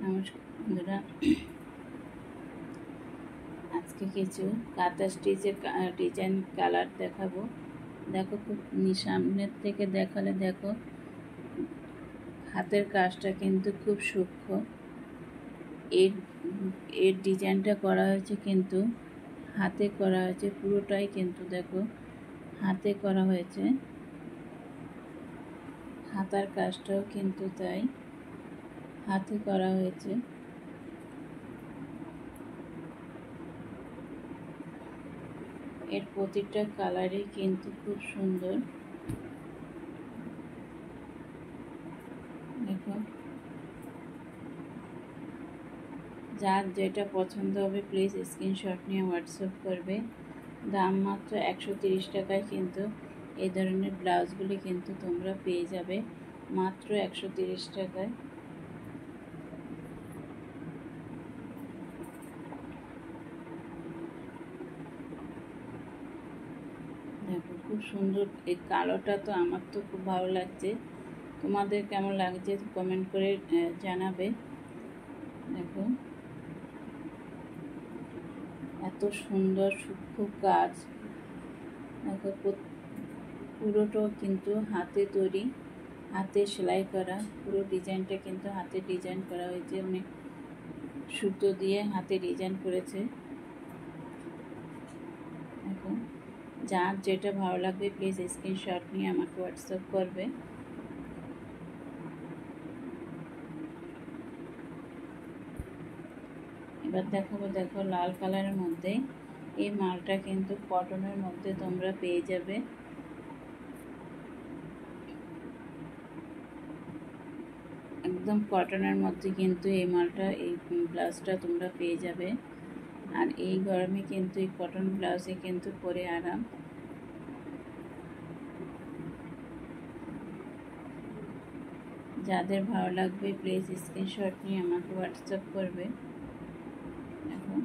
নমস্কার বন্ধুরা, আজকে কিছু কাঁথা স্টিচের ডিজাইন কালার দেখাবো। দেখো, খুব সামনের থেকে দেখালে দেখো হাতের কাজটা কিন্তু খুব সূক্ষ্ম। এর এর ডিজাইনটা করা হয়েছে কিন্তু হাতে করা হয়েছে, পুরোটাই কিন্তু দেখো হাতে করা হয়েছে। হাতার কাজটাও কিন্তু তাই হাতে করা হয়েছে। এর প্রতিটা কালারই কিন্তু খুব সুন্দর। দেখো, যার যেটা পছন্দ হবে প্লিজ স্ক্রিনশট নিয়ে হোয়াটসঅ্যাপ করবে। দাম মাত্র 130 টাকায় কিন্তু এই ধরনের ব্লাউজগুলি কিন্তু তোমরা পেয়ে যাবে মাত্র 130 টাকায়। দেখো, খুব সুন্দর। এই কালোটা তো আমার তো খুব ভালো লাগছে, তোমাদের কেমন লাগছে কমেন্ট করে জানাবে। দেখো, এত সুন্দর সূক্ষ্ম কাজ। দেখো, পুরোটাও কিন্তু হাতে তৈরি, হাতে সেলাই করা। পুরো ডিজাইনটা কিন্তু হাতে ডিজাইন করা হয়েছে, অনেক সুতো দিয়ে হাতে ডিজাইন করেছে। দেখো, যার যেটা ভালো লাগবে প্লিজ স্ক্রিনশট নিয়ে আমাকে হোয়াটসঅ্যাপ করবে। এবার দেখাবো, দেখো লাল কালারের মধ্যে এই মালটা কিন্তু কটনের মধ্যে তোমরা পেয়ে যাবে। একদম কটনের মধ্যে কিন্তু এই মালটা, এই ব্লাউজটা তোমরা পেয়ে যাবে। আর এই গরমে কিন্তু এই কটন ব্লাউজে কিন্তু পরে আরাম। যাদের ভালো লাগবে প্লিজ স্ক্রিনশট নিয়ে আমাকে হোয়াটসঅ্যাপ করবে। এখন